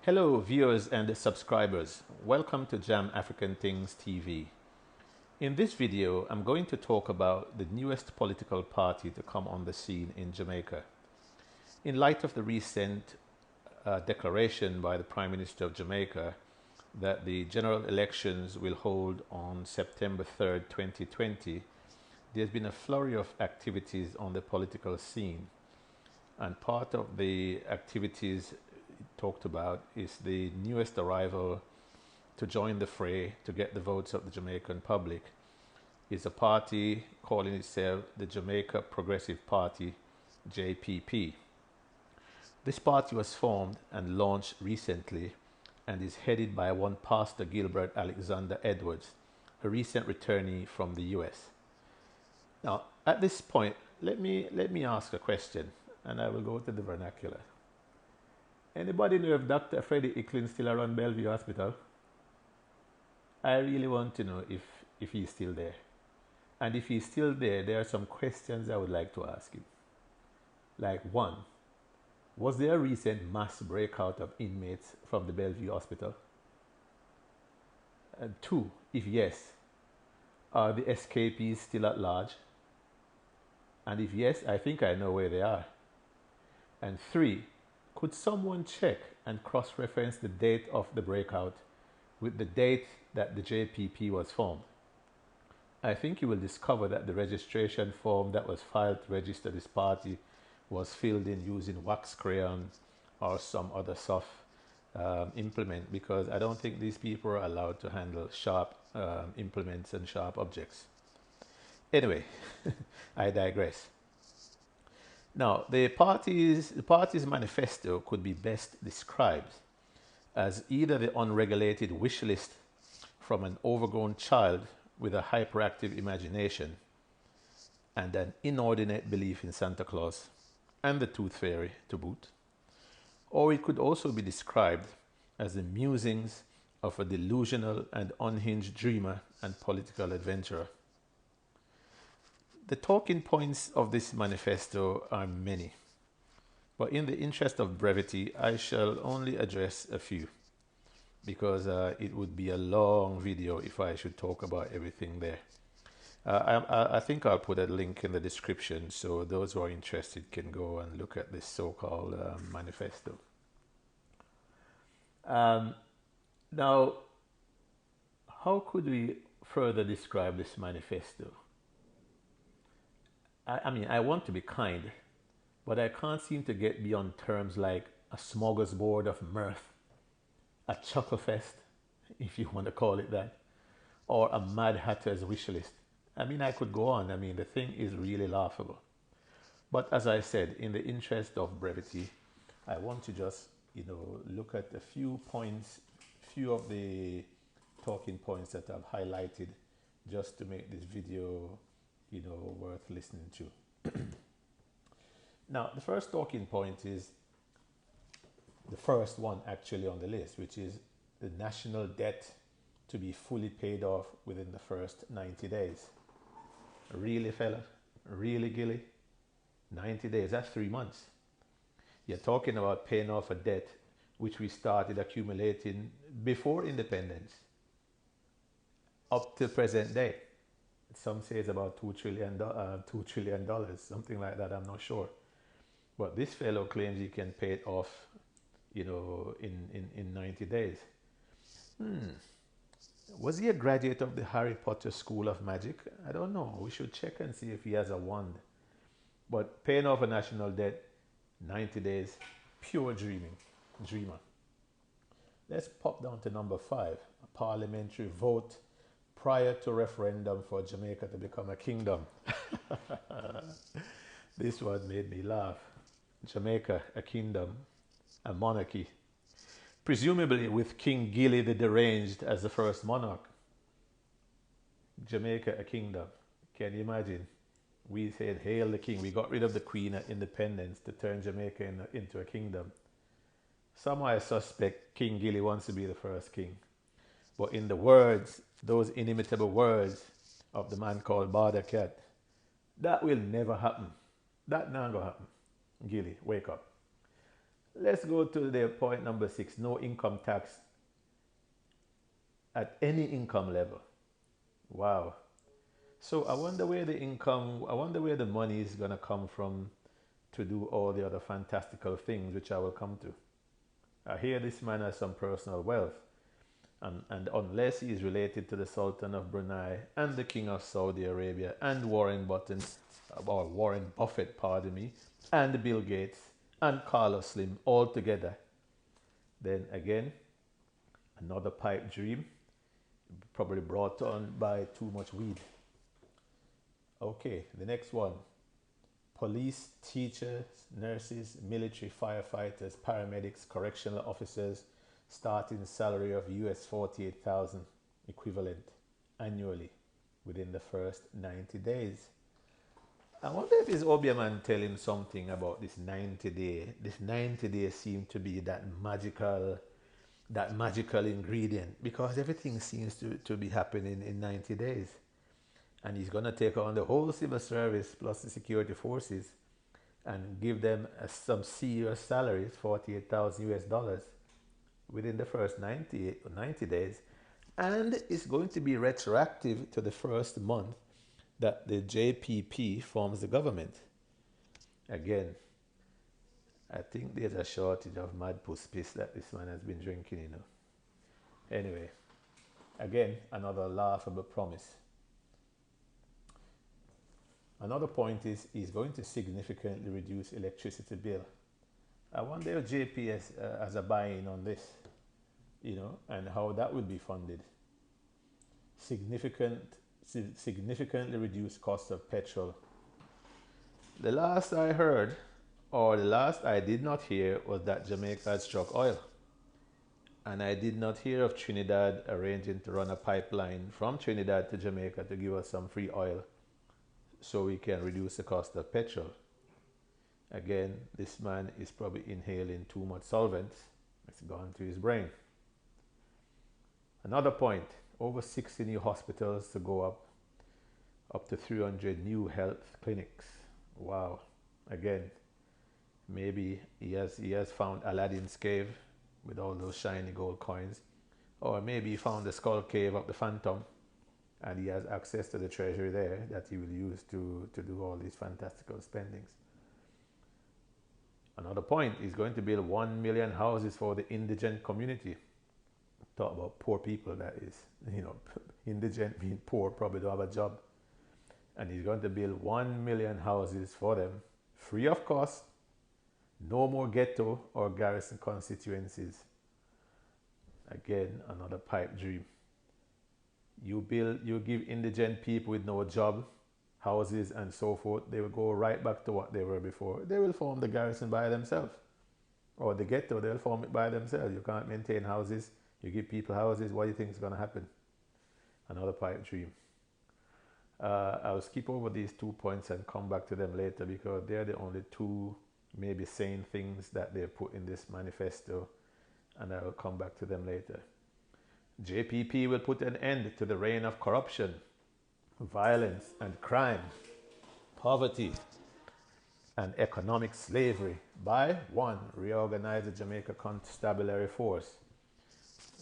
Hello viewers and subscribers, welcome to Jam African Things TV. In this video, I'm going to talk about the newest political party to come on the scene in Jamaica. In light of the recent declaration by the Prime Minister of Jamaica that the general elections will hold on September 3rd, 2020, there's been a flurry of activities on the political scene. And part of the activities talked about is the newest arrival to join the fray to get the votes of the Jamaican public is a party calling itself the Jamaica Progressive Party, JPP. This party was formed and launched recently and is headed by one Pastor Gilbert Alexander Edwards, a recent returnee from the US. Now, at this point, let me ask a question, and I will go to the vernacular. Anybody know if Dr. Freddie Icklin still around Bellevue Hospital? I really want to know if he's still there. And if he's still there, there are some questions I would like to ask him. Like one, was there a recent mass breakout of inmates from the Bellevue Hospital? And two, if yes, are the escapees still at large? And if yes, I think I know where they are. And three, could someone check and cross-reference the date of the breakout with the date that the JPP was formed? I think you will discover that the registration form that was filed to register this party was filled in using wax crayon or some other soft implement, because I don't think these people are allowed to handle sharp implements and sharp objects. Anyway, I digress. Now, the party's manifesto could be best described as either the unregulated wish list from an overgrown child with a hyperactive imagination and an inordinate belief in Santa Claus and the Tooth Fairy to boot, or it could also be described as the musings of a delusional and unhinged dreamer and political adventurer. The talking points of this manifesto are many, but in the interest of brevity, I shall only address a few, because it would be a long video if I should talk about everything there. I think I'll put a link in the description so those who are interested can go and look at this so-called manifesto. Now, how could we further describe this manifesto? I mean, I want to be kind, but I can't seem to get beyond terms like a smorgasbord of mirth, a chuckle fest, if you want to call it that, or a Mad Hatter's wish list. I mean, I could go on. I mean, the thing is really laughable. But as I said, in the interest of brevity, I want to just, look at a few points, few of the talking points that I've highlighted just to make this video worth listening to. Now, the first talking point is the first one actually on the list, which is the national debt to be fully paid off within the first 90 days. Really, fella? Really, Gilly? 90 days, that's 3 months. You're talking about paying off a debt which we started accumulating before independence up to present day. Some say it's about $2 trillion, something like that, I'm not sure. But this fellow claims he can pay it off, in 90 days. Was he a graduate of the Harry Potter School of Magic? I don't know. We should check and see if he has a wand. But paying off a national debt, 90 days, pure dreamer. Let's pop down to number 5, a parliamentary vote prior to referendum for Jamaica to become a kingdom. This one made me laugh. Jamaica, a kingdom, a monarchy, presumably with King Gilly the Deranged as the first monarch. Jamaica, a kingdom. Can you imagine? We said, hail the king. We got rid of the Queen at independence to turn Jamaica into a kingdom. Somehow I suspect King Gilly wants to be the first king. But in the words, those inimitable words of the man called Goldbacked, that will never happen. That not gonna happen. Gilly, wake up. Let's go to the point number 6. No income tax at any income level. Wow. So I wonder where the money is going to come from to do all the other fantastical things, which I will come to. I hear this man has some personal wealth, and unless he is related to the Sultan of Brunei and the King of Saudi Arabia and Warren Buffett, pardon me, and Bill Gates and Carlos Slim all together, then again, another pipe dream, probably brought on by too much weed. Okay, the next one. Police, teachers, nurses, military, firefighters, paramedics, correctional officers, starting salary of US 48,000 equivalent annually within the first 90 days. I wonder if his Obiaman tell him something about this 90 day. This 90 days seemed to be that magical ingredient, because everything seems to be happening in 90 days. And he's going to take on the whole civil service plus the security forces and give them some serious salaries, 48,000 US dollars within the first 90 days. And it's going to be retroactive to the first month that the JPP forms the government. Again, I think there's a shortage of mad puss piss that this man has been drinking, you know. Anyway, again, another laughable promise. Another point is he's going to significantly reduce electricity bill. I wonder if JPS has a buy-in on this, you know, and how that will be funded. Significantly reduce cost of petrol. The last I heard, or the last I did not hear, was that Jamaica had struck oil. And I did not hear of Trinidad arranging to run a pipeline from Trinidad to Jamaica to give us some free oil so we can reduce the cost of petrol. Again, this man is probably inhaling too much solvents. It's gone to his brain. Another point, over 60 new hospitals to go up to 300 new health clinics. Wow. Again, maybe he has found Aladdin's cave with all those shiny gold coins, or maybe he found the skull cave of the Phantom and he has access to the treasury there that he will use to do all these fantastical spendings. Another point, he's going to build 1 million houses for the indigent community. Talk about poor people, that is. You know, indigent means poor, probably don't have a job. And he's going to build 1 million houses for them, free of cost, no more ghetto or garrison constituencies. Again, another pipe dream. You give indigent people with no job, houses and so forth, they will go right back to what they were before. They will form the garrison by themselves. Or the ghetto, they'll form it by themselves. You can't maintain houses. You give people houses, what do you think is going to happen? Another pipe dream. I'll skip over these 2 points and come back to them later, because they're the only two maybe sane things that they put in this manifesto, and I will come back to them later. JPP will put an end to the reign of corruption, violence and crime, poverty and economic slavery by 1. Reorganize the Jamaica Constabulary Force.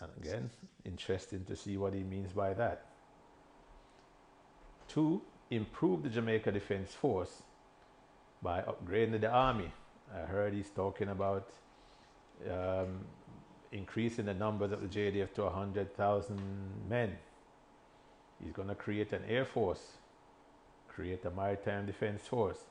And again, interesting to see what he means by that. 2. Improve the Jamaica Defense Force by upgrading the army. I heard he's talking about increasing the numbers of the JDF to 100,000 men. He's going to create an air force, create a maritime defense force.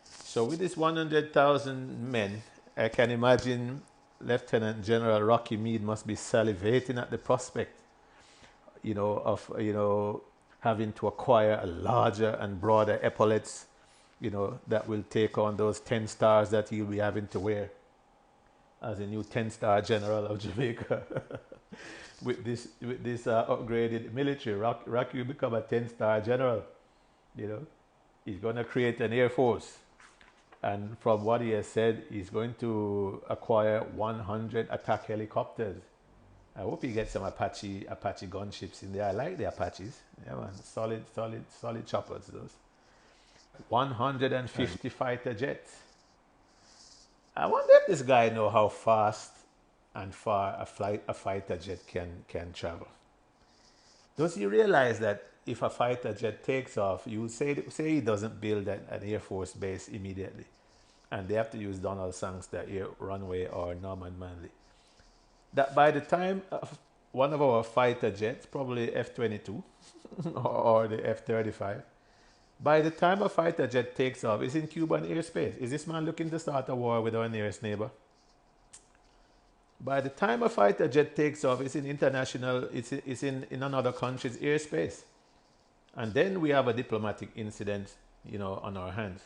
So with this 100,000 men, I can imagine Lieutenant General Rocky Meade must be salivating at the prospect, of having to acquire a larger and broader epaulets, that will take on those 10 stars that he'll be having to wear as a new 10-star general of Jamaica. with this upgraded military, Rocky will become a 10-star general. He's going to create an air force, and from what he has said, he's going to acquire 100 attack helicopters. I hope he gets some Apache gunships in there. I like the Apaches. Yeah, man, solid choppers, those. 150 fighter jets. I wonder if this guy know how fast and far a fighter jet can travel. Does he realize that if a fighter jet takes off, you would say he doesn't build an Air Force base immediately, and they have to use Donald Sangster Air Runway or Norman Manley. That by the time one of our fighter jets, probably F-22 or the F-35, by the time a fighter jet takes off, it's in Cuban airspace. Is this man looking to start a war with our nearest neighbor? By the time a fighter jet takes off, it's in international, it's in another country's airspace. And then we have a diplomatic incident, on our hands.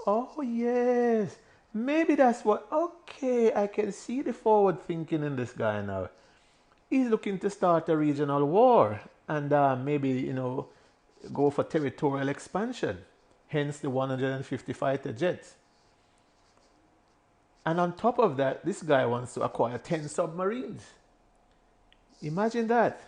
Oh, yes. Maybe that's what, okay, I can see the forward thinking in this guy now. He's looking to start a regional war and maybe, go for territorial expansion. Hence the 150 fighter jets. And on top of that, this guy wants to acquire 10 submarines. Imagine that.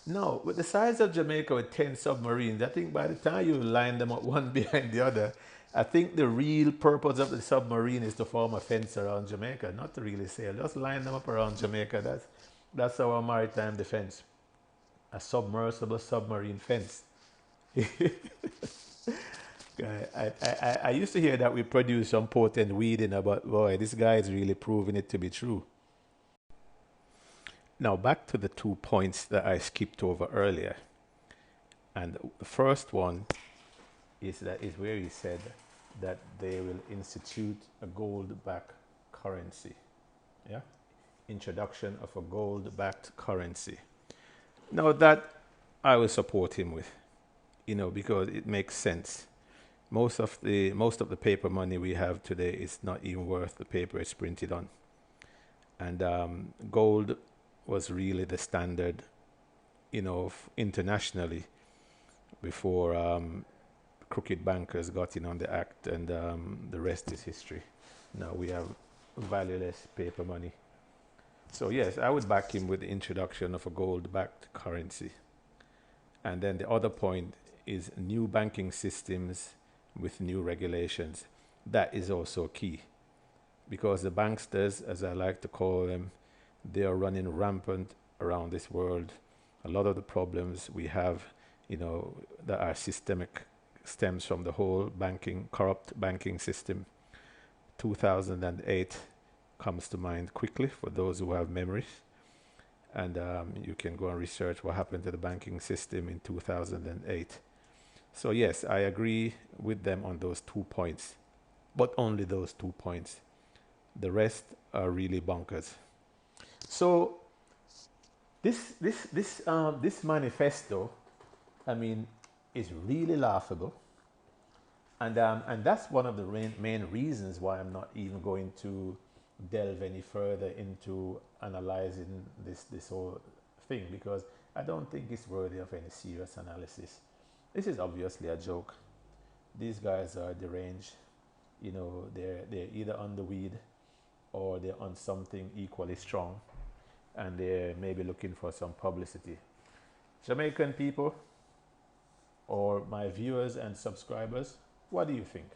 Now, with the size of Jamaica with 10 submarines, I think by the time you line them up one behind the other, I think the real purpose of the submarine is to form a fence around Jamaica, not to really sail. Just line them up around Jamaica. That's our maritime defense. A submersible submarine fence. I used to hear that we produce some potent weed but boy, this guy is really proving it to be true. Now back to the 2 points that I skipped over earlier. And the first one is where he said that they will institute a gold-backed currency. Yeah? Introduction of a gold-backed currency. Now that I will support him with, because it makes sense. Most of the paper money we have today is not even worth the paper it's printed on. And gold was really the standard, internationally before crooked bankers got in on the act, and the rest is history. Now we have valueless paper money. So yes, I would back him with the introduction of a gold-backed currency. And then the other point is new banking systems with new regulations. That is also key, because the banksters, as I like to call them, they are running rampant around this world. A lot of the problems we have, that are systemic, stems from the whole corrupt banking system. 2008 comes to mind quickly for those who have memories. And you can go and research what happened to the banking system in 2008. So yes, I agree with them on those 2 points, but only those 2 points. The rest are really bonkers. So this manifesto, is really laughable, and that's one of the main reasons why I'm not even going to delve any further into analyzing this whole thing, because I don't think it's worthy of any serious analysis. This is obviously a joke. These guys are deranged. They're either on the weed or they're on something equally strong, and they're maybe looking for some publicity. Jamaican people, or my viewers and subscribers, what do you think?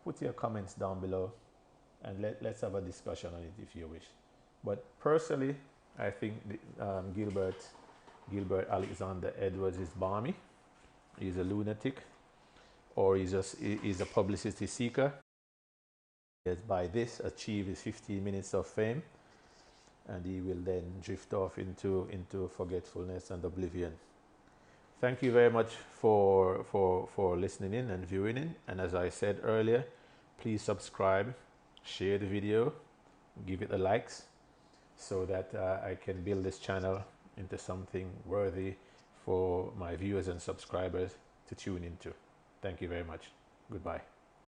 Put your comments down below, and let's have a discussion on it if you wish. But personally, I think Gilbert Alexander Edwards is balmy. He's a lunatic, or he's a publicity seeker. He has by this achieved his 15 minutes of fame, and he will then drift off into forgetfulness and oblivion. Thank you very much for listening in and viewing in. And as I said earlier, please subscribe, share the video, give it the likes, so that I can build this channel into something worthy for my viewers and subscribers to tune into. Thank you very much. Goodbye.